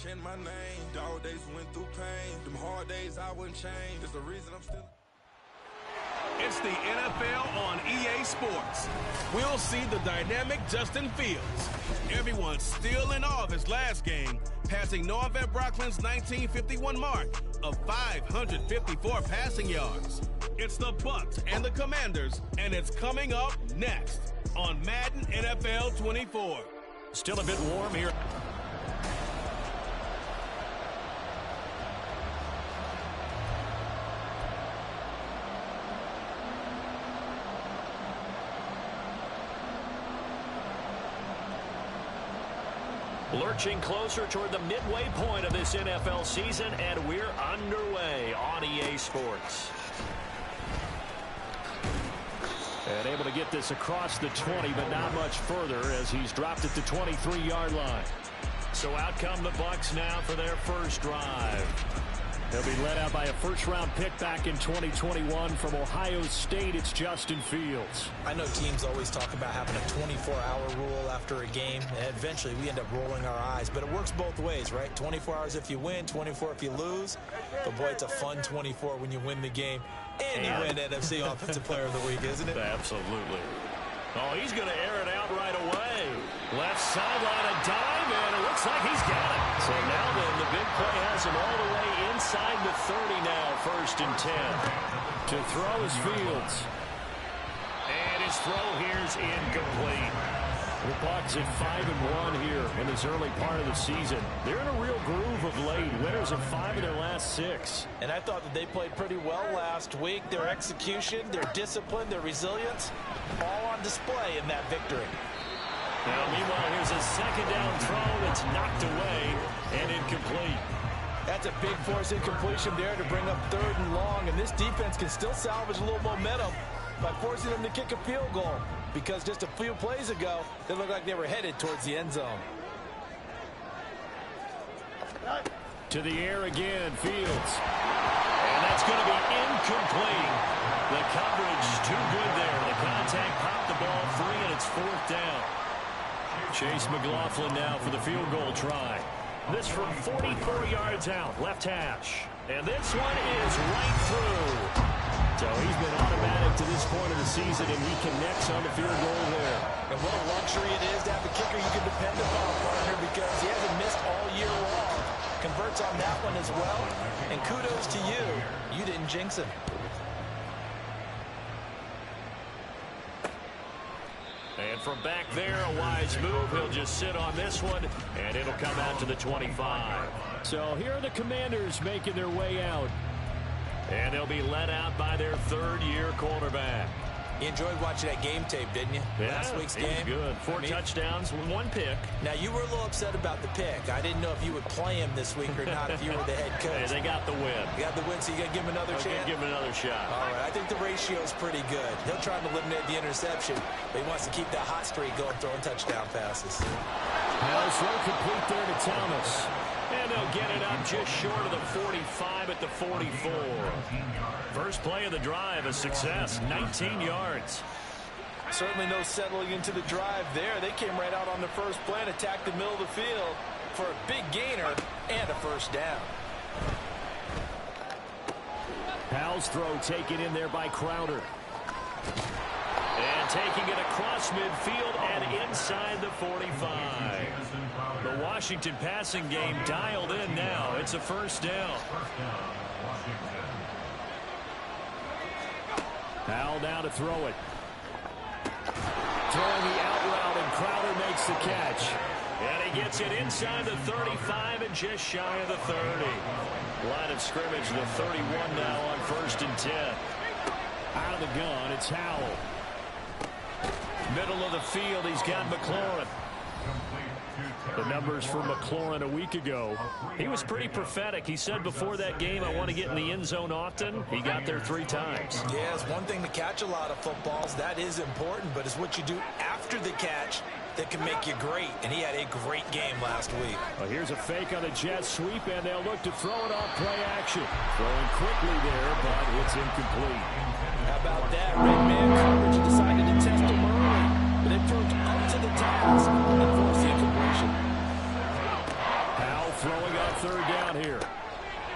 chant my name. Dog days went through pain. Them hard days I wouldn't change. There's a reason I'm still... It's the NFL on EA Sports. We'll see the dynamic Justin Fields. Everyone's still in awe of his last game, passing Noah Van Brocklin's 1951 mark of 554 passing yards. It's the Bucs and the Commanders, and it's coming up next on Madden NFL 24. Still a bit warm here. Lurching closer toward the midway point of this NFL season, and we're underway on EA Sports. And able to get this across the 20, but not much further as he's dropped at the 23-yard line. So out come the Bucs now for their first drive. They'll be led out by a first-round pick back in 2021 from Ohio State. It's Justin Fields. I know teams always talk about having a 24-hour rule after a game, and eventually we end up rolling our eyes. But it works both ways, right? 24 hours if you win, 24 if you lose. But, boy, it's a fun 24 when you win the game. And you win NFC Offensive Player of the Week, isn't it? Absolutely. Oh, he's going to air it out right away. Left sideline, a dive, and it looks like he's got it. So now then, the big play has him all the way inside the 30 now, 1st and 10. To throw is Fields. And his throw here's incomplete. The Bucs at 5-1 here in this early part of the season. They're in a real groove of late. Winners of 5 of their last 6. And I thought that they played pretty well last week. Their execution, their discipline, their resilience, all on display in that victory. Now, meanwhile, here's a second down throw that's knocked away and incomplete. That's a big force incompletion there to bring up 3rd and long, and this defense can still salvage a little momentum by forcing them to kick a field goal, because just a few plays ago, they looked like they were headed towards the end zone. To the air again, Fields. And that's going to be incomplete. The coverage too good there. The contact popped the ball free, and it's 4th down. Chase McLaughlin now for the field goal try. This from 44 yards out, left hash. And this one is right through. So he's been automatic to this point of the season, and he connects on the field goal there. And what a luxury it is to have a kicker you can depend upon, partner, because he hasn't missed all year long. Converts on that one as well. And kudos to you. You didn't jinx him. And from back there, a wise move. He'll just sit on this one, and it'll come out to the 25. So here are the Commanders making their way out. And they'll be led out by their 3rd-year quarterback. You enjoyed watching that game tape, didn't you? Yeah, last week's game. It was good. 4 touchdowns, 1 pick. Now, you were a little upset about the pick. I didn't know if you would play him this week or not if you were the head coach. Hey, they got the win. You got the win, so you got to give him another chance? Give him another shot. All right, I think the ratio is pretty good. He'll try to eliminate the interception, but he wants to keep that hot streak going, throwing touchdown passes. Now throw complete there to Thomas. And they'll get it up just short of the 45 at the 44. First play of the drive, a success, 19 yards. Certainly no settling into the drive there. They came right out on the first play and attacked the middle of the field for a big gainer and a first down. Powell's throw taken in there by Crowder. And taking it across midfield and inside the 45. The Washington passing game dialed in now. It's a first down. Powell now to throw it. Throwing the out route, and Crowder makes the catch. And he gets it inside the 35 and just shy of the 30. Line of scrimmage, the 31 now on 1st and 10. Out of the gun, it's Howell. Middle of the field, he's got McLaurin. The numbers for McLaurin a week ago. He was pretty prophetic. He said before that game, I want to get in the end zone often. He got there 3 times. Yeah, it's one thing to catch a lot of footballs. That is important, but it's what you do after the catch that can make you great. And he had a great game last week. Well, here's a fake on a jet sweep, and they'll look to throw it off play action. Throwing quickly there, but it's incomplete. How about that? Red man coverage decided to test him early, but it proved up to the task and forced the incompletion. Powell throwing up third down here.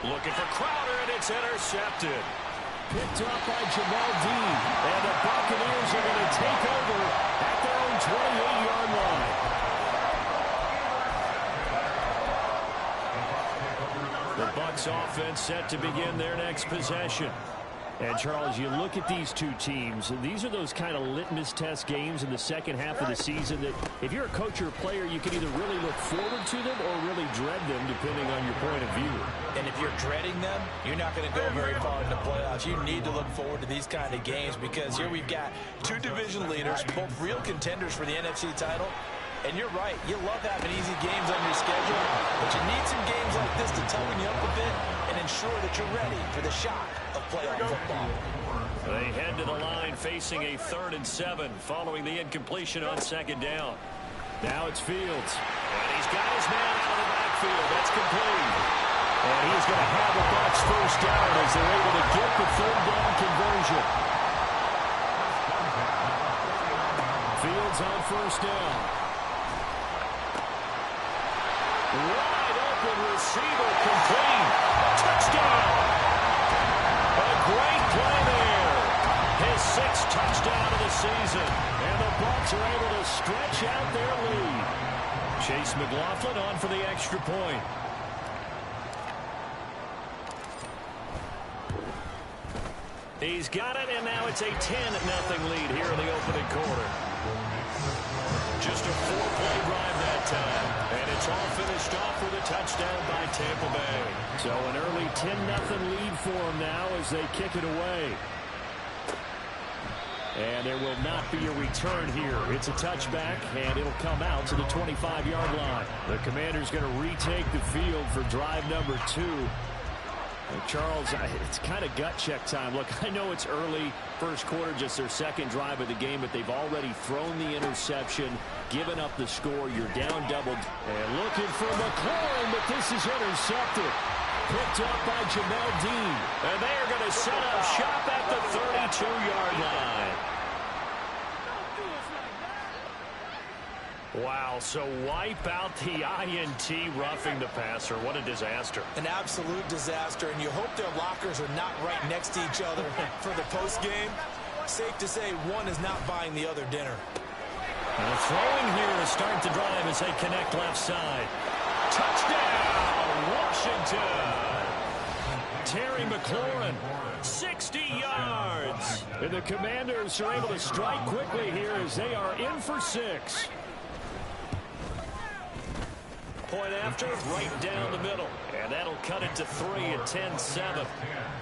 Looking for Crowder, and it's intercepted. Picked up by Jamel Dean. And the Buccaneers are going to take over at their own 28-yard line. The Bucs offense set to begin their next possession. And, Charles, you look at these two teams, and these are those kind of litmus test games in the second half of the season that if you're a coach or a player, you can either really look forward to them or really dread them, depending on your point of view. And if you're dreading them, you're not going to go very far in the playoffs. You need to look forward to these kind of games because here we've got two division leaders, both real contenders for the NFC title. And you're right, you love having easy games on your schedule, but you need some games like this to toughen you up a bit and ensure that you're ready for the shock of playoff football. They head to the line facing a 3rd and 7 following the incompletion on 2nd down. Now it's Fields. And he's got his man out of the backfield. That's complete. And he's going to have the Bucs first down as they're able to get the 3rd down conversion. Fields on 1st down. Wide open receiver, complete. Touchdown. A great play there. His 6th touchdown of the season. And the Bucs are able to stretch out their lead. Chase McLaughlin on for the extra point. He's got it, and now it's a 10-0 lead here in the opening quarter. Just a 4-play drive that time. And it's all finished off with a touchdown by Tampa Bay. So an early 10-0 lead for them now as they kick it away. And there will not be a return here. It's a touchback, and it'll come out to the 25-yard line. The Commanders going to retake the field for drive number 2. Charles, it's kind of gut check time. Look, I know it's early, first quarter, just their 2nd drive of the game, but they've already thrown the interception, given up the score. You're down doubled. And looking for McLaurin, but this is intercepted. Picked up by Jamel Dean. And they are going to set up shop at the 32-yard line. Wow, so wipe out the INT roughing the passer. What a disaster. An absolute disaster, and you hope their lockers are not right next to each other for the postgame. Safe to say one is not buying the other dinner. And throwing here to start the drive as they connect left side. Touchdown, Washington. Terry McLaurin, 60 yards. And the Commanders are able to strike quickly here as they are in for 6. Point after, right down the middle. And that'll cut it to 3 at 10-7.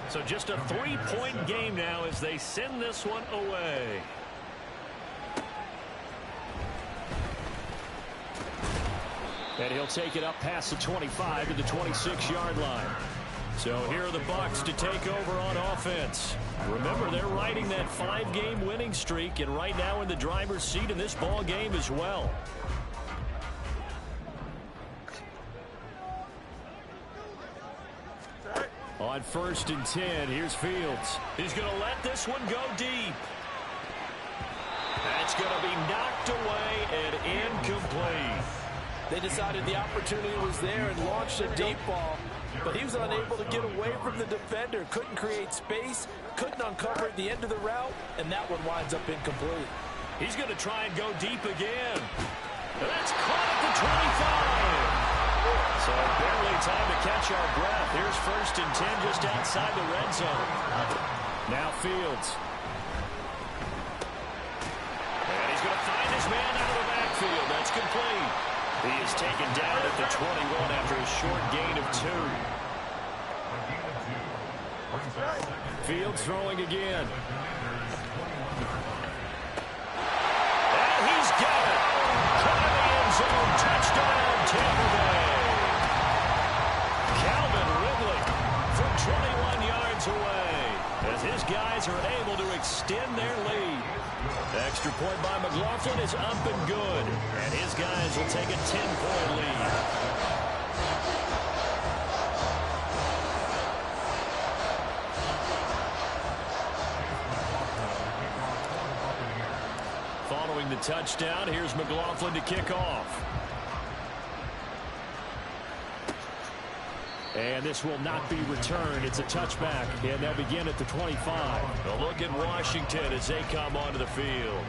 So just a 3-point game now as they send this one away. And he'll take it up past the 25 to the 26-yard line. So here are the Bucs to take over on offense. Remember, they're riding that 5-game winning streak, and right now in the driver's seat in this ball game as well. On 1st and 10, here's Fields. He's going to let this one go deep. That's going to be knocked away and incomplete. They decided the opportunity was there and launched a deep ball, but he was unable to get away from the defender. Couldn't create space, couldn't uncover at the end of the route, and that one winds up incomplete. He's going to try and go deep again. That's caught at the 25. So barely time to catch our breath. Here's 1st and 10 just outside the red zone. Now Fields. And he's going to find his man out of the backfield. That's complete. He is taken down at the 21 after a short gain of 2. Fields throwing again. And he's got it. Caught in the end zone. Touchdown, Tampa Bay. 21 yards away as his guys are able to extend their lead. The extra point by McLaughlin is up and good, and his guys will take a 10-point lead. Following the touchdown, here's McLaughlin to kick off. And this will not be returned. It's a touchback, and they'll begin at the 25. A look at Washington as they come onto the field.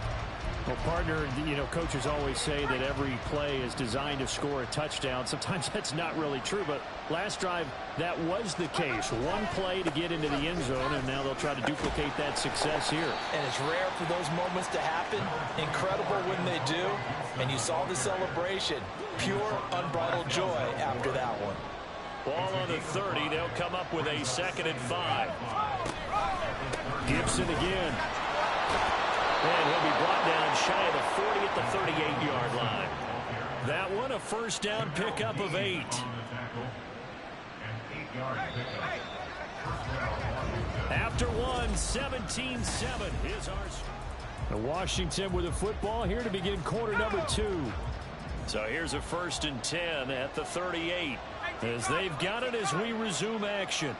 Well, partner, you know, coaches always say that every play is designed to score a touchdown. Sometimes that's not really true, but last drive, that was the case. One play to get into the end zone, and now they'll try to duplicate that success here. And it's rare for those moments to happen. Incredible when they do. And you saw the celebration. Pure, unbridled joy after that one. Ball on the 30. They'll come up with a 2nd and 5. Gibson again. And he'll be brought down shy of the 40 at the 38-yard line. That one, a first down pickup of 8. After one, 17-7 is our... Washington with the football here to begin quarter number 2. So here's a 1st and 10 at the 38. As they've got it as we resume action.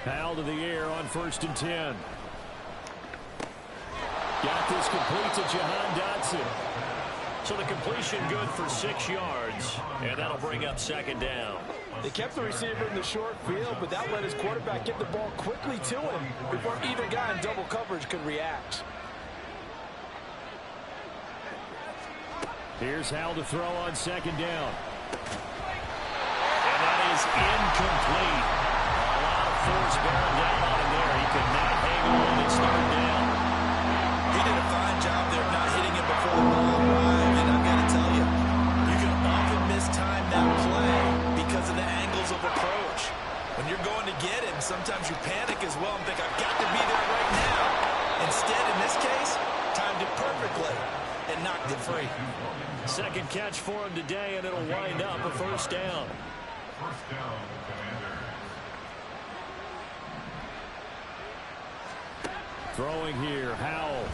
Foul to the air on 1st and 10. Got this complete to Jahan Dotson. So the completion good for 6 yards. And that'll bring up 2nd down. They kept the receiver in the short field, but that let his quarterback get the ball quickly to him before either guy in double coverage could react. Here's Howell to throw on 2nd down. And that is incomplete. A lot of force bearing down on him there. He could not hang on. It's 3rd down. He did a fine job there of not hitting it before the ball arrived. And I've got to tell you, you can often mistime that play because of the angles of approach. When you're going to get him, sometimes you panic as well and think, I've got to be there right now. Instead, in this case, timed it perfectly and knocked it free. 2nd catch for him today, and it'll wind up a 1st down. Throwing here, Howell.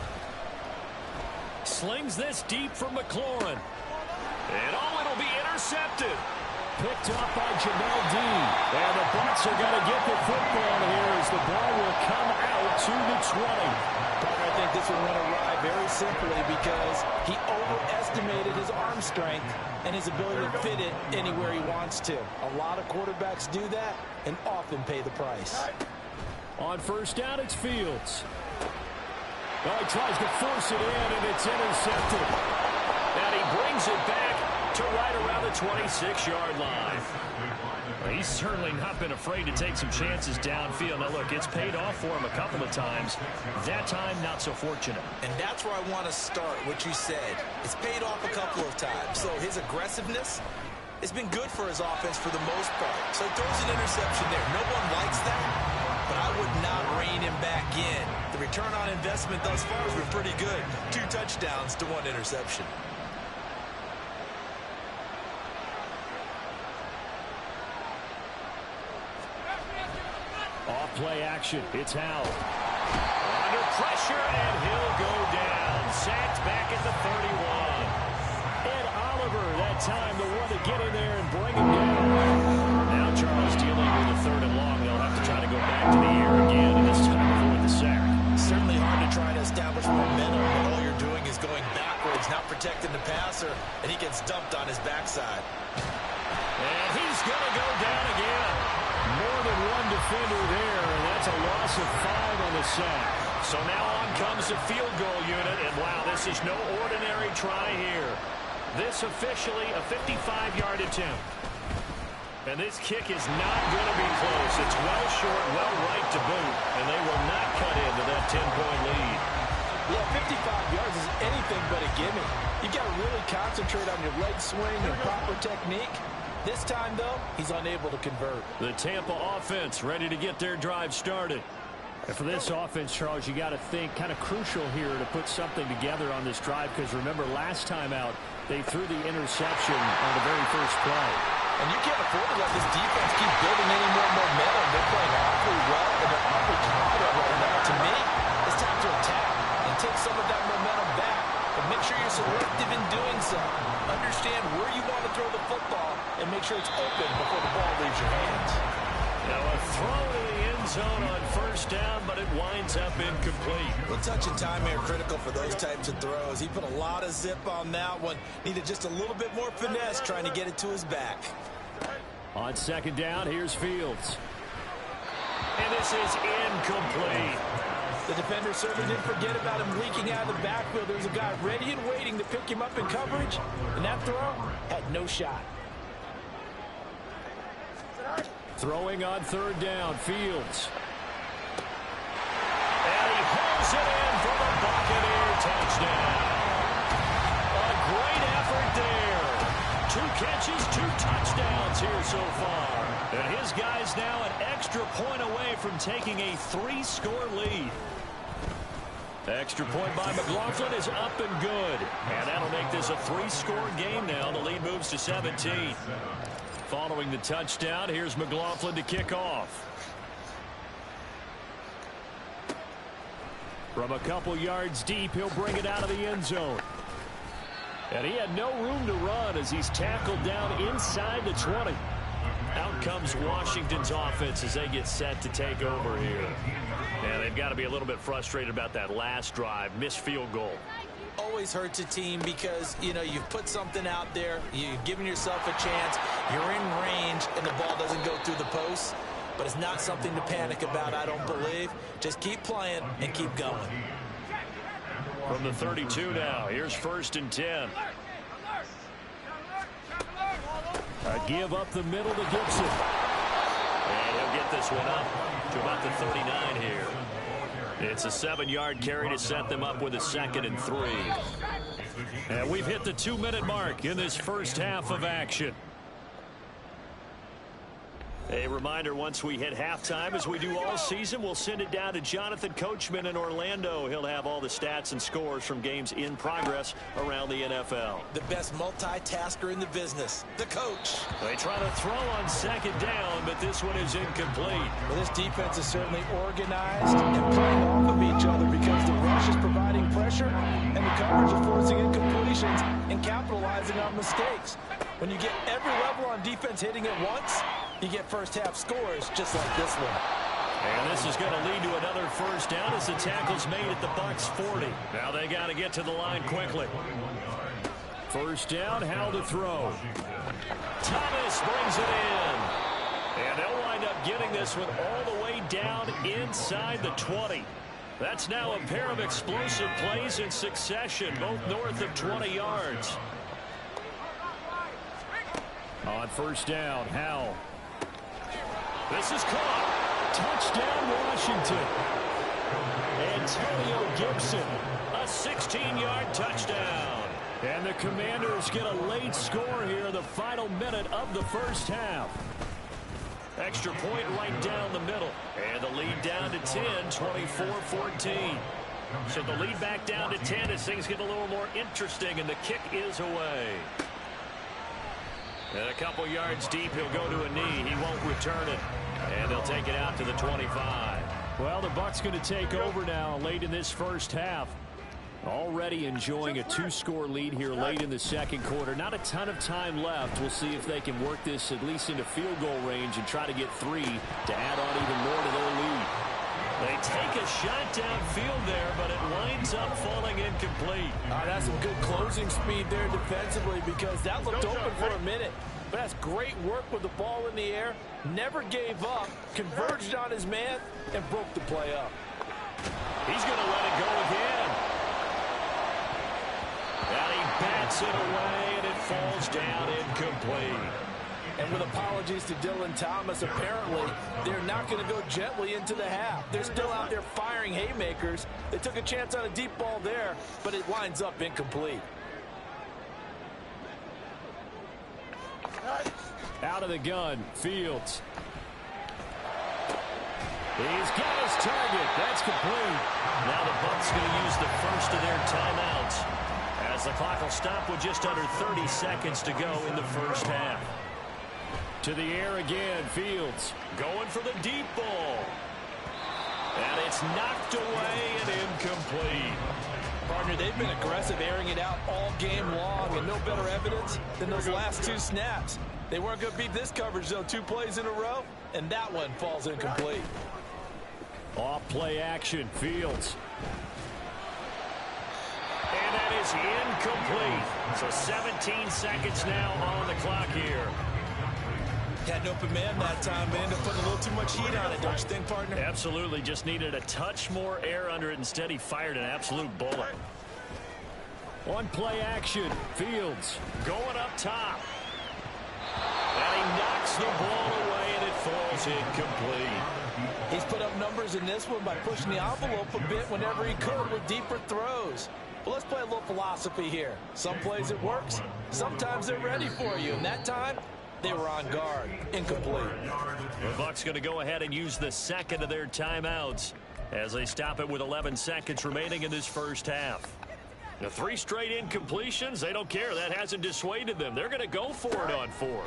Slings this deep from McLaurin. And it'll be intercepted. Picked up by Jamel Dean. And the Bucs are going to get the football here as the ball will come out to the 20. I think this one went awry very simply because he overestimated his arm strength and his ability to fit it anywhere he wants to. A lot of quarterbacks do that and often pay the price. On 1st down, it's Fields. Well, he tries to force it in, and it's intercepted. And he brings it back to right around the 26-yard line. Well, he's certainly not been afraid to take some chances downfield. Now, look, it's paid off for him a couple of times. That time, not so fortunate. And that's where I want to start, what you said. It's paid off a couple of times. So his aggressiveness has been good for his offense for the most part. So he throws an interception there. No one likes that, but I would not rein him back in. The return on investment thus far has been pretty good. 2 touchdowns to 1 interception. Off-play action. It's Howell. Under pressure, and he'll go down. Sacked back at the 31. Ed Oliver, that time, the one to get in there and bring him down. Now Charles dealing with a 3rd and long. They'll have to try to go back to the air again, and this time avoid the sack. Certainly hard to try to establish momentum when all you're doing is going backwards, not protecting the passer, and he gets dumped on his backside. And he's going to go down again. More than one defender there, and that's a loss of 5 on the sack. So now on comes the field goal unit, and wow, this is no ordinary try here. This officially a 55-yard attempt. And this kick is not going to be close. It's well short, well right to boot, and they will not cut into that 10-point lead. Yeah, 55 yards is anything but a gimme. You've got to really concentrate on your leg swing and proper technique. This time, though, he's unable to convert. The Tampa offense ready to get their drive started. And for this offense, Charles, you got to think kind of crucial here to put something together on this drive, because remember, last time out, they threw the interception on the very first play. And you can't afford to let this defense keep building any more momentum. They're playing awfully well, and they're awfully confident right now. To me, it's time to attack and take some of that momentum back. But make sure you're selective in doing so. Understand where you want to throw the football and make sure it's open before the ball leaves your hands. Now a throw to the end zone on 1st down, but it winds up incomplete. Well, touch and time are critical for those types of throws. He put a lot of zip on that one. Needed just a little bit more finesse trying to get it to his back. On second down, here's Fields. And this is incomplete. The defender certainly didn't forget about him leaking out of the backfield. There was a guy ready and waiting to pick him up in coverage, and that throw had no shot. Throwing on third down, Fields. And he hauls it in for the Buccaneer touchdown. A great effort there. 2 catches, 2 touchdowns here so far. And his guy's now an extra point away from taking a 3-score lead. Extra point by McLaughlin is up and good. And that'll make this a 3-score game now. The lead moves to 17. Following the touchdown, here's McLaughlin to kick off. From a couple yards deep, he'll bring it out of the end zone. And he had no room to run as he's tackled down inside the 20. Out comes Washington's offense as they get set to take over here. Yeah, they've got to be a little bit frustrated about that last drive. Missed field goal. Always hurts a team because, you know, you've put something out there, you've given yourself a chance, you're in range, and the ball doesn't go through the post. But it's not something to panic about, I don't believe. Just keep playing and keep going. From the 32 now, here's 1st and 10. A give up the middle to Gibson. And he'll get this one up to about the 39 here. It's a 7-yard carry to set them up with a 2nd and 3. And we've hit the 2-minute mark in this first half of action. A reminder, once we hit halftime, as we do all season, we'll send it down to Jonathan Coachman in Orlando. He'll have all the stats and scores from games in progress around the NFL. The best multitasker in the business, the coach. They try to throw on 2nd down, but this one is incomplete. Well, this defense is certainly organized and playing off of each other because the rush is providing pressure and the coverage is forcing incompletions and capitalizing on mistakes. When you get every level on defense hitting at once, you get first-half scores just like this one. And this is going to lead to another first down as the tackle's made at the Bucs 40. Now they got to get to the line quickly. First down, how to throw. Thomas brings it in. And they'll wind up getting this one all the way down inside the 20. That's now a pair of explosive plays in succession, both north of 20 yards. On first down, Howell. This is caught. Touchdown, Washington. Antonio Gibson, a 16-yard touchdown. And the Commanders get a late score here, the final minute of the first half. Extra point right down the middle. And the lead down to 10, 24-14. So the lead back down to 10 as things get a little more interesting, and the kick is away. And a couple yards deep, he'll go to a knee. He won't return it. And they'll take it out to the 25. Well, the Bucs going to take over now late in this first half. Already enjoying a 2-score lead here late in the second quarter. Not a ton of time left. We'll see if they can work this at least into field goal range and try to get 3 to add on even more to their lead. They take a shot downfield there, but it winds up falling incomplete. That's some good closing speed there defensively because that looked open for a minute. But that's great work with the ball in the air. Never gave up, converged on his man, and broke the play up. He's going to let it go again. And he bats it away, and it falls down incomplete. And with apologies to Dylan Thomas, apparently they're not going to go gently into the half. They're still out there firing haymakers. They took a chance on a deep ball there, but it winds up incomplete. Out of the gun, Fields. He's got his target. That's complete. Now the Bucs going to use the first of their timeouts, as the clock will stop with just under 30 seconds to go in the first half. To the air again, Fields. Going for the deep ball. And it's knocked away and incomplete. Partner, they've been aggressive, airing it out all game long, and no better evidence than those last 2 snaps. They weren't going to beat this coverage, though, 2 plays in a row, and that one falls incomplete. Off play action, Fields. And that is incomplete. So 17 seconds now on the clock here. Had an open man that time, but ended up putting a little too much heat on it, don't you think, partner? Absolutely. Just needed a touch more air under it. Instead, he fired an absolute bullet. One play action. Fields going up top. And he knocks the ball away, and it falls incomplete. He's put up numbers in this one by pushing the envelope a bit whenever he could with deeper throws. But let's play a little philosophy here. Some plays it works. Sometimes they're ready for you. And that time, they were on guard. Incomplete. The Bucs going to go ahead and use the second of their timeouts as they stop it with 11 seconds remaining in this first half. The 3 straight incompletions, they don't care. That hasn't dissuaded them. They're going to go for it on 4th.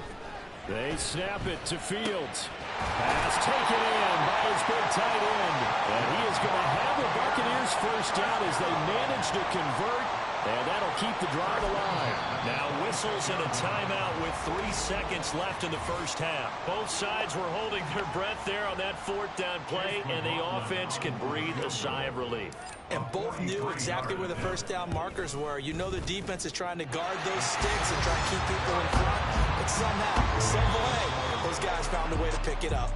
They snap it to Fields. Pass taken in by his big tight end. And he is going to have the Buccaneers first down as they manage to convert. And that'll keep the drive alive. Now whistles and a timeout with 3 seconds left in the first half. Both sides were holding their breath there on that 4th down play, and the offense can breathe a sigh of relief. And both knew exactly where the first down markers were. You know the defense is trying to guard those sticks and try to keep people in front. But somehow, some way, those guys found a way to pick it up.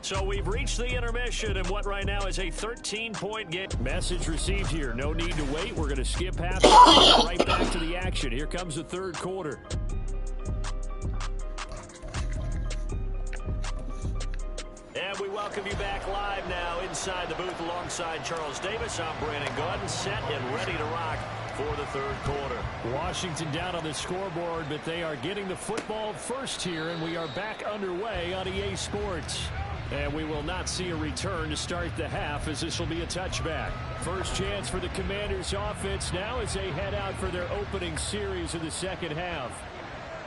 So we've reached the intermission in what right now is a 13-point game. Message received here. No need to wait. We're going to skip half right back to the action. Here comes the third quarter. And we welcome you back live now inside the booth alongside Charles Davis. I'm Brandon Gordon, set and ready to rock for the third quarter. Washington down on the scoreboard, but they are getting the football first here, and we are back underway on EA Sports. And we will not see a return to start the half, as this will be a touchback. First chance for the Commanders offense now as they head out for their opening series of the second half.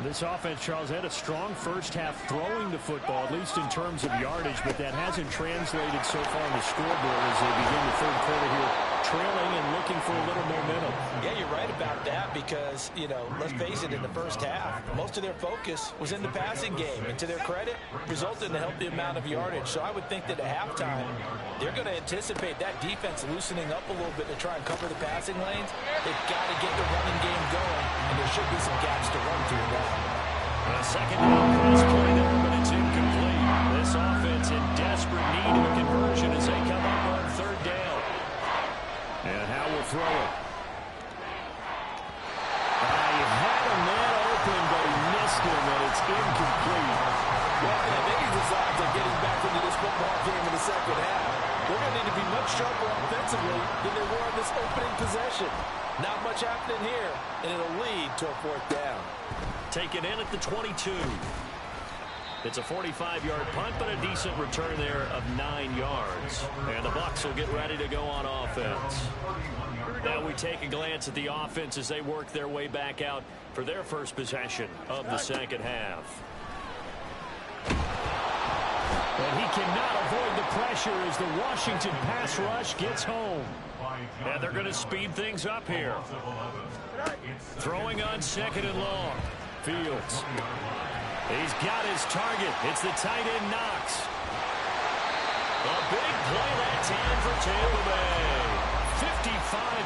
This offense, Charles, had a strong first half throwing the football, at least in terms of yardage, but that hasn't translated so far on the scoreboard as they begin the third quarter here, trailing and looking for a little momentum. Yeah, you're right about that because, you know, let's face it, in the first half, most of their focus was in the passing game. And to their credit, resulted in a healthy amount of yardage. So I would think that at halftime, they're going to anticipate that defense loosening up a little bit to try and cover the passing lanes. They've got to get the running game going, and there should be some gaps to run through now. A second down pass play there, but it's incomplete. This offense in desperate need of a conversion as they come up on third down. And how will throw it. He had a man open, but he missed him, and it's incomplete. Well, I think he's designed to getting back into this football game in the second half. They're going to need to be much sharper offensively than they were on this opening possession. Not much happening here, and it'll lead to a 4th down. Taken in at the 22. It's a 45-yard punt, but a decent return there of 9 yards. And the Bucs will get ready to go on offense. Now we take a glance at the offense as they work their way back out for their first possession of the second half. And he cannot avoid the pressure as the Washington pass rush gets home. And they're going to speed things up here. Throwing on second and long. Fields. He's got his target. It's the tight end Knox. A big play that time for Tampa Bay. 55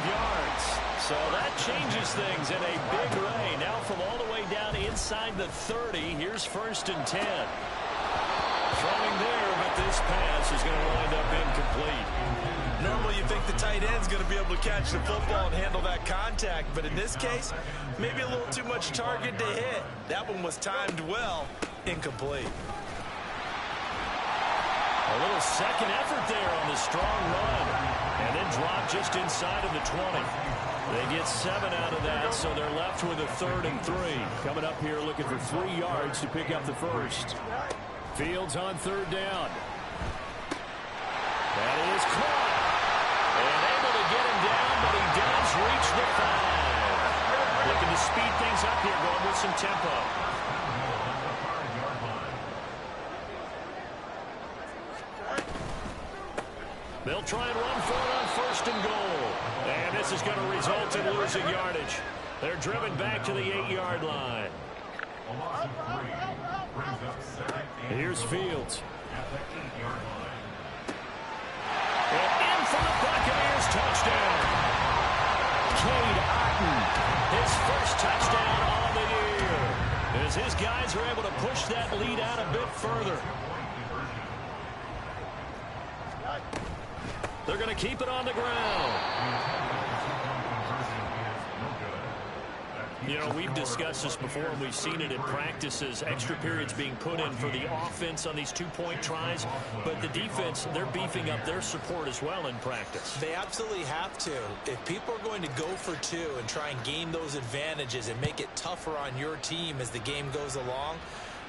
yards. So that changes things in a big way. Now from all the way down inside the 30, here's 1st and 10. Throwing there, but this pass is going to wind up incomplete. Normally you think the tight end's going to be able to catch the football and handle that contact, but in this case, maybe a little too much target to hit. That one was timed well. Incomplete. A little second effort there on the strong run. And then dropped just inside of the 20. They get 7 out of that, so they're left with a 3rd and 3. Coming up here looking for 3 yards to pick up the first. Fields on 3rd down. That is caught. And able to get him down, but he does reach the 5. Looking to speed things up here, going with some tempo. They'll try and run for it on 1st and goal. And this is going to result in losing yardage. They're driven back to the 8-yard line. Here's Fields. And in for the Buccaneers touchdown. Cade Otton, his first touchdown on the year. as his guys are able to push that lead out a bit further. They're going to keep it on the ground. You know, we've discussed this before, and we've seen it in practices, extra periods being put in for the offense on these two-point tries. But the defense, they're beefing up their support as well in practice. They absolutely have to. If people are going to go for two and try and gain those advantages and make it tougher on your team as the game goes along,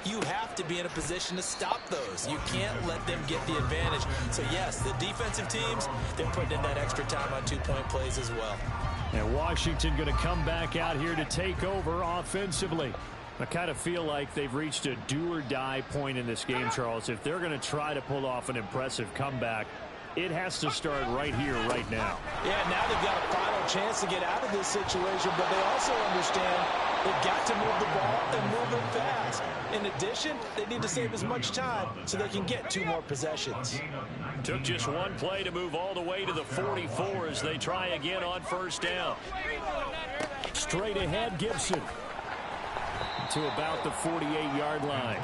you have to be in a position to stop those. You can't let them get the advantage. So, yes, the defensive teams, they're putting in that extra time on two-point plays as well. And Washington going to come back out here to take over offensively. I kind of feel like they've reached a do-or-die point in this game, Charles. If they're going to try to pull off an impressive comeback, it has to start right here, right now. Yeah, now they've got a final chance to get out of this situation, but they also understand they've got to move the ball and move it fast. In addition, they need to save as much time so they can get 2 more possessions. Took just one play to move all the way to the 44 as they try again on first down. Straight ahead, Gibson to about the 48-yard line.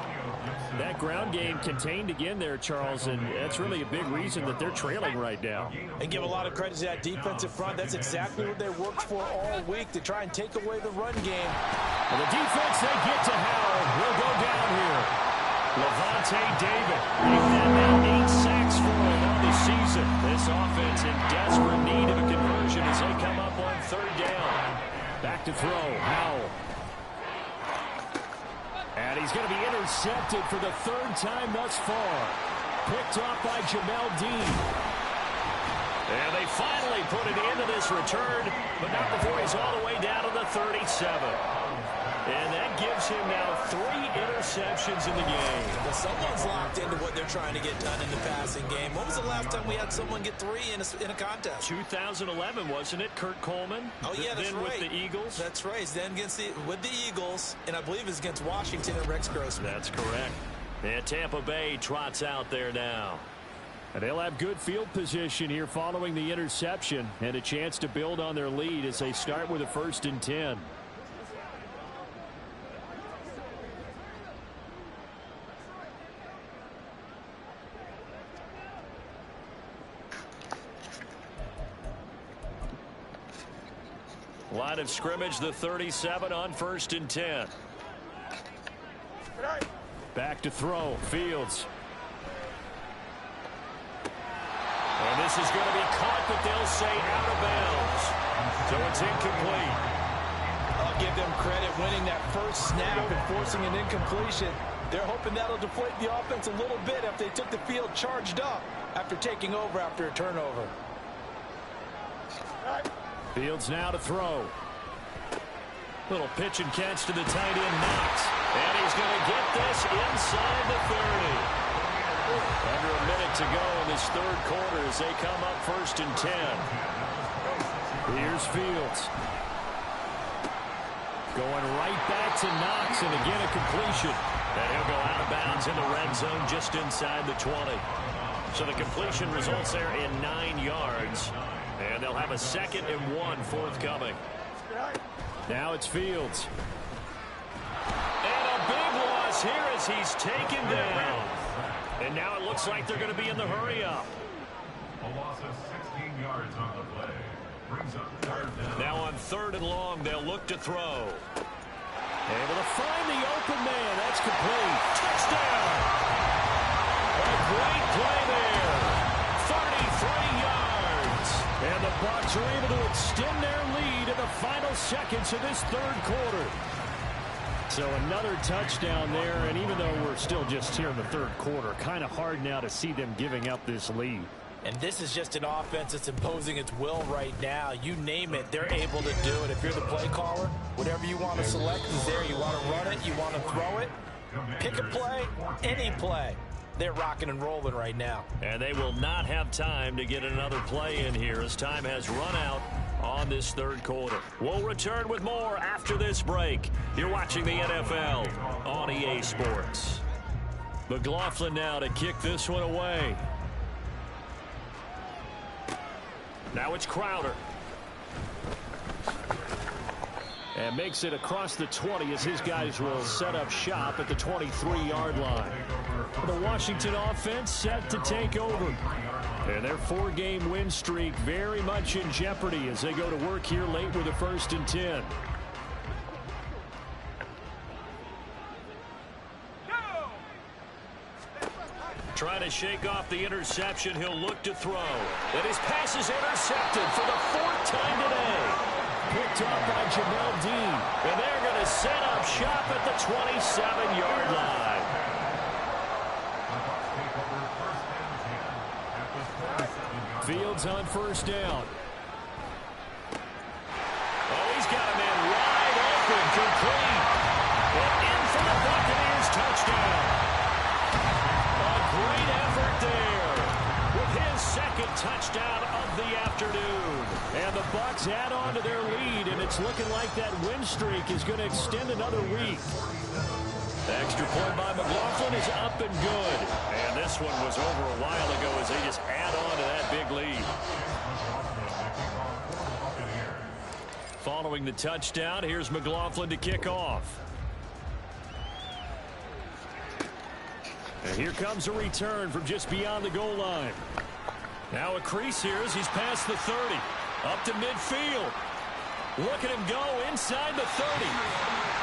That ground game contained again there, Charles, and that's really a big reason that they're trailing right now. And give a lot of credit to that defensive front. That's exactly what they worked for all week, to try and take away the run game. And the defense they get to Howard will go down here. Levante David, make that now 8 sacks for him on the season. This offense in desperate need of a conversion as they come up on third down. Back to throw, Howell. And he's going to be intercepted for the 3rd time thus far. Picked off by Jamel Dean. And they finally put it into this return, but not before he's all the way down to the 37. And that gives him now 3 interceptions in the game. Well, someone's locked into what they're trying to get done in the passing game. When was the last time we had someone get 3 in a contest? 2011, wasn't it? Kurt Coleman. Oh, yeah, that's then right. With the Eagles. That's right. Then with the Eagles, and I believe it's against Washington and Rex Grossman. That's correct. And Tampa Bay trots out there now. And they'll have good field position here following the interception and a chance to build on their lead as they start with a 1st and 10. Line of scrimmage, the 37 on 1st and 10. Back to throw, Fields. And this is going to be caught, but they'll say out of bounds. So it's incomplete. I'll give them credit winning that first snap and forcing an incompletion. They're hoping that'll deflate the offense a little bit if they took the field charged up after taking over after a turnover. Fields now to throw. Little pitch and catch to the tight end, Knox. And he's going to get this inside the 30. Under a minute to go in this 3rd quarter as they come up 1st and 10. Here's Fields. Going right back to Knox, and again a completion. And he'll go out of bounds in the red zone just inside the 20. So the completion results there in 9 yards. And they'll have a 2nd and 1 forthcoming. Now it's Fields. And a big loss here as he's taken down. And now it looks like they're going to be in the hurry-up. A loss of 16 yards on the play. Brings up 3rd down. Now on 3rd and long, they'll look to throw. Able to find the open man. That's complete. Touchdown! A great play there. 33 yards. And the Bucs are able to extend their lead in the final seconds of this 3rd quarter. So another touchdown there, and even though we're still just here in the 3rd quarter, kind of hard now to see them giving up this lead. And this is just an offense that's imposing its will right now. You name it, they're able to do it. If you're the play caller, whatever you want to select is there. You want to run it, you want to throw it, pick a play, any play. They're rocking and rolling right now. And they will not have time to get another play in here as time has run out on this 3rd quarter. We'll return with more after this break. You're watching the NFL on EA Sports. McLaughlin now to kick this one away. Now it's Crowder. And makes it across the 20 as his guys will set up shop at the 23-yard line. The Washington offense set to take over. And their 4-game win streak very much in jeopardy as they go to work here late with a 1st and 10. Trying to shake off the interception. He'll look to throw. And his pass is intercepted for the 4th time today. Picked up by Jamel Dean. And they're going to set up shop at the 27-yard line. Fields on 1st down. Oh, he's got a man wide open, complete. And in for the Buccaneers touchdown. A great effort there with his 2nd touchdown of the afternoon. And the Bucs add on to their lead, and it's looking like that win streak is going to extend another week. The extra point by McLaughlin is up and good. And this one was over a while ago as they just add on to that big lead. Following the touchdown, here's McLaughlin to kick off. And here comes a return from just beyond the goal line. Now a crease here as he's past the 30. Up to midfield. Look at him go inside the 30.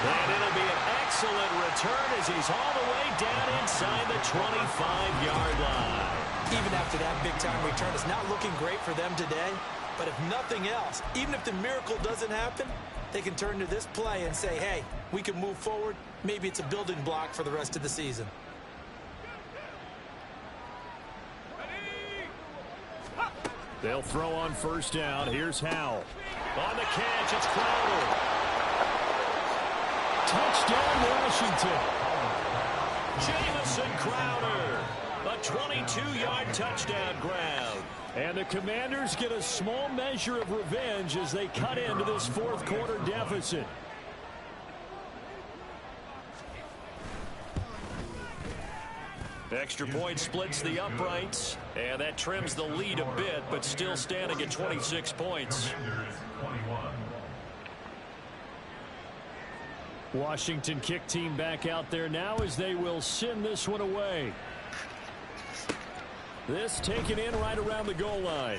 And it'll be an excellent return as he's all the way down inside the 25-yard line. Even after that big-time return, it's not looking great for them today. But if nothing else, even if the miracle doesn't happen, they can turn to this play and say, hey, we can move forward. Maybe it's a building block for the rest of the season. They'll throw on 1st down. Here's Howell. On the catch, it's Crowder. Touchdown, Washington. Jamison Crowder. A 22-yard touchdown grab. And the Commanders get a small measure of revenge as they cut into this 4th quarter deficit. Extra point splits the uprights, and that trims the lead a bit, but still standing at 26 points. Washington kick team back out there now as they will send this one away. This taken in right around the goal line.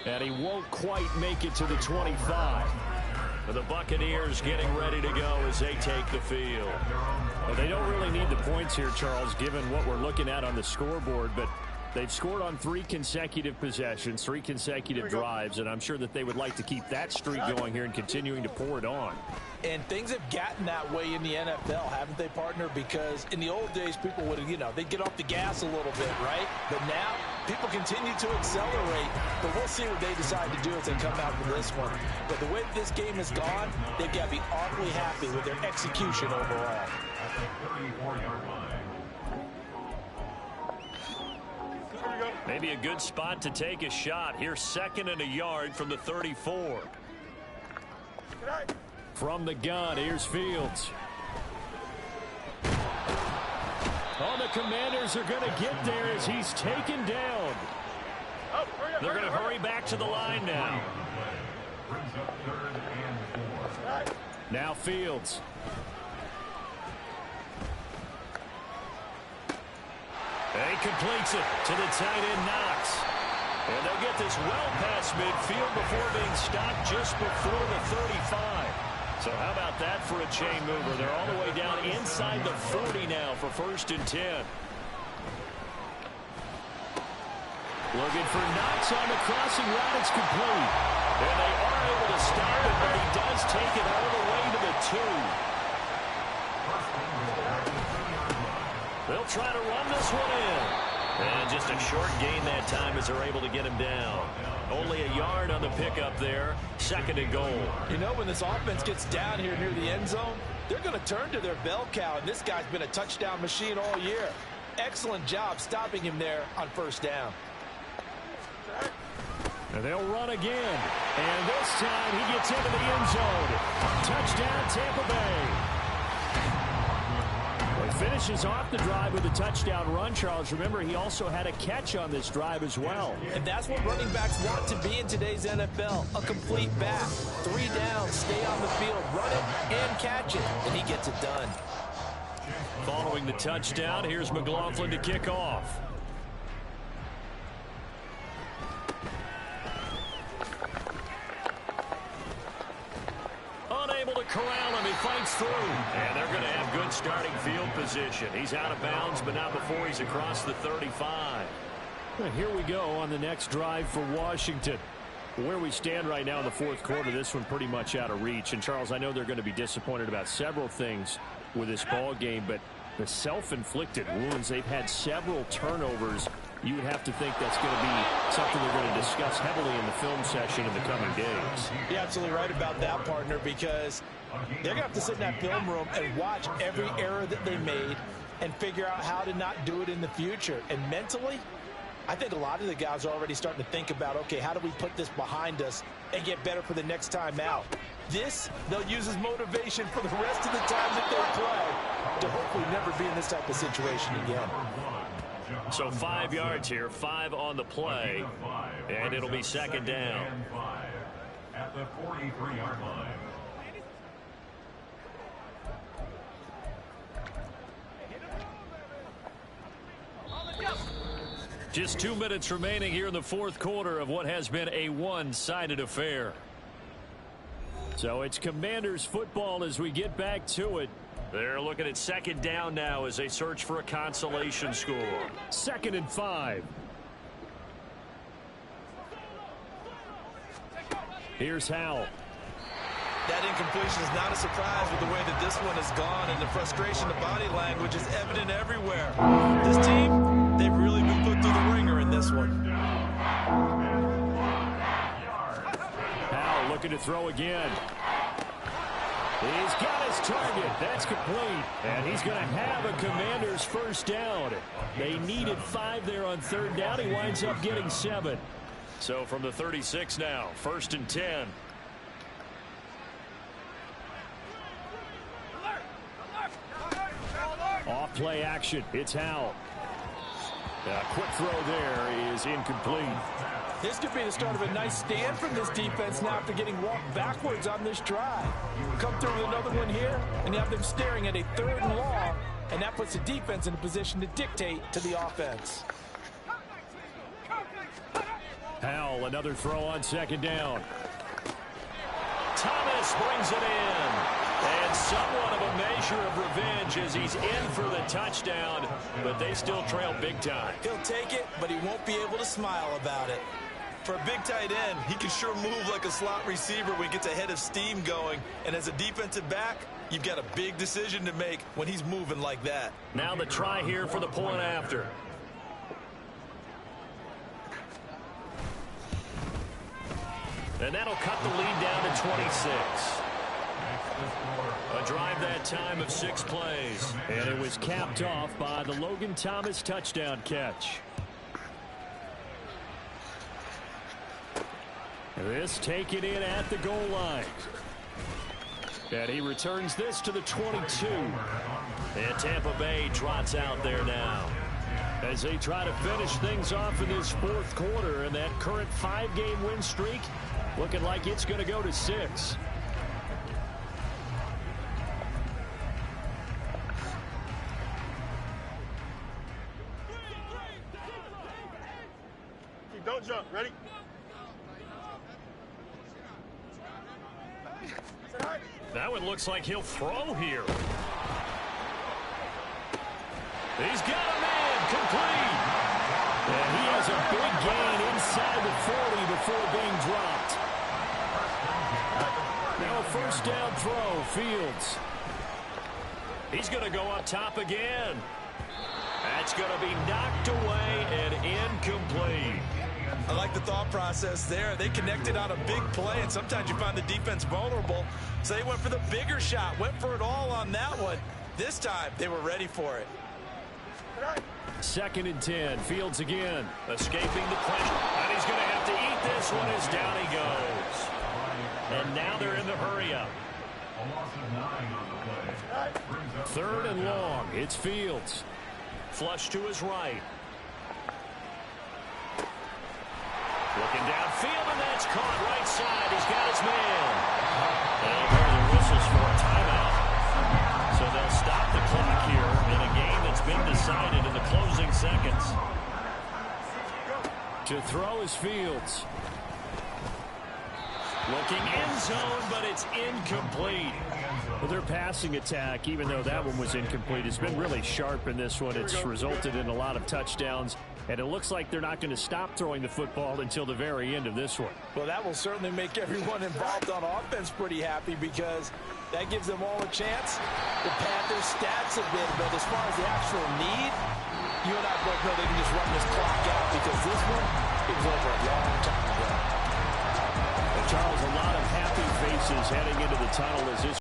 And he won't quite make it to the 25. The Buccaneers getting ready to go as they take the field. Well, they don't really need the points here, Charles, given what we're looking at on the scoreboard, but they've scored on 3 consecutive possessions, 3 consecutive drives, and I'm sure that they would like to keep that streak going here and continuing to pour it on. And things have gotten that way in the NFL, haven't they, partner? Because in the old days, people would, they'd get off the gas a little bit, right? But now, people continue to accelerate. But we'll see what they decide to do as they come out for this one. But the way this game has gone, they've got to be awfully happy with their execution overall. Maybe a good spot to take a shot. Here's 2nd and a yard from the 34. From the gun, here's Fields. Oh, the Commanders are going to get there as he's taken down. They're going to hurry back to the line now. Now Fields. And he completes it to the tight end, Knox. And they'll get this well past midfield before being stopped just before the 35. So how about that for a chain mover? They're all the way down inside the 40 now for 1st and 10. Looking for Knox on the crossing route. It's complete. And they are able to stop it, but he does take it all the way to the 2. They'll try to run this one in. And just a short gain that time as they're able to get him down. Only a yard on the pickup there. 2nd and goal. When this offense gets down here near the end zone, they're going to turn to their bell cow, and this guy's been a touchdown machine all year. Excellent job stopping him there on 1st down. And they'll run again. And this time he gets into the end zone. Touchdown, Tampa Bay. They finish finishes off the drive with a touchdown run, Charles. Remember, he also had a catch on this drive as well. And that's what running backs want to be in today's NFL, a complete back. 3 downs, stay on the field, run it, and catch it, and he gets it done. Following the touchdown, here's McLaughlin to kick off. Unable to corral him. He fights through. And they're going to have good starting field position. He's out of bounds, but not before he's across the 35. Well, here we go on the next drive for Washington. Where we stand right now in the fourth quarter, this one pretty much out of reach. And, Charles, I know they're going to be disappointed about several things with this ball game, but the self-inflicted wounds, they've had several turnovers. You would have to think that's going to be something they're going to discuss heavily in the film session in the coming days. You're absolutely right about that, partner, because they're going to have to sit in that film room and watch every error that they made and figure out how to not do it in the future. And mentally, I think a lot of the guys are already starting to think about, okay, how do we put this behind us and get better for the next time out? This, they'll use as motivation for the rest of the time that they play to hopefully never be in this type of situation again. So 5 yards here, 5 on the play, and it'll be second down. At the 43-yard line. Just 2 minutes remaining here in the fourth quarter of what has been a one-sided affair. So it's Commanders football as we get back to it. They're looking at second down now as they search for a consolation score. 2nd and 5. Here's Howell. That incompletion is not a surprise with the way that this one has gone, and the frustration, the body language is evident everywhere. This team, they've really been put through the ringer in this one. Howell looking to throw again. He's got his target. That's complete. And he's going to have a Commanders first down. They needed 5 there on 3rd down. He winds up getting 7. So from the 36 now, 1st and 10. Off play action. It's Howell. A quick throw there is incomplete. This could be the start of a nice stand from this defense now after getting walked backwards on this drive. Come through with another one here, and you have them staring at a 3rd and long, and that puts the defense in a position to dictate to the offense. Howell, another throw on 2nd down. Thomas brings it in. And somewhat of a measure of revenge as he's in for the touchdown, but they still trail big time. He'll take it, but he won't be able to smile about it. For a big tight end, he can sure move like a slot receiver when he gets a head of steam going. And as a defensive back, you've got a big decision to make when he's moving like that. Now the try here for the point after. And that'll cut the lead down to 26. A drive that time of 6 plays. And it was capped off by the Logan Thomas touchdown catch. This taken in at the goal line. And he returns this to the 22. And Tampa Bay trots out there now. As they try to finish things off in this fourth quarter, and that current 5-game win streak looking like it's going to go to 6. Don't jump. Ready? That one looks like he'll throw here. He's got him in. Complete. And he has a big gain inside the 40 before being dropped. Now a first down throw. Fields. He's going to go up top again. That's going to be knocked away and incomplete. I like the thought process there. They connected on a big play, and sometimes you find the defense vulnerable. So they went for the bigger shot, went for it all on that one. This time, they were ready for it. 2nd and 10. Fields again. Escaping the pressure. And he's going to have to eat this one as down he goes. And now they're in the hurry up. A loss of 9 on the play. Third and long. It's Fields. Flush to his right. Looking downfield, and that's caught right side. He's got his man. And there are the whistles for a timeout. So they'll stop the clock here in a game that's been decided in the closing seconds. To throw is Fields. Looking end zone, but it's incomplete. Well, their passing attack, even though that one was incomplete, has been really sharp in this one. It's resulted in a lot of touchdowns, and it looks like they're not going to stop throwing the football until the very end of this one. Well, that will certainly make everyone involved on offense pretty happy because that gives them all a chance. The Panthers' stats have been, but as far as the actual need, you and I both know they can just run this clock out because this one, it was over a long time ago. Charles, a lot of happy faces heading into the tunnel as this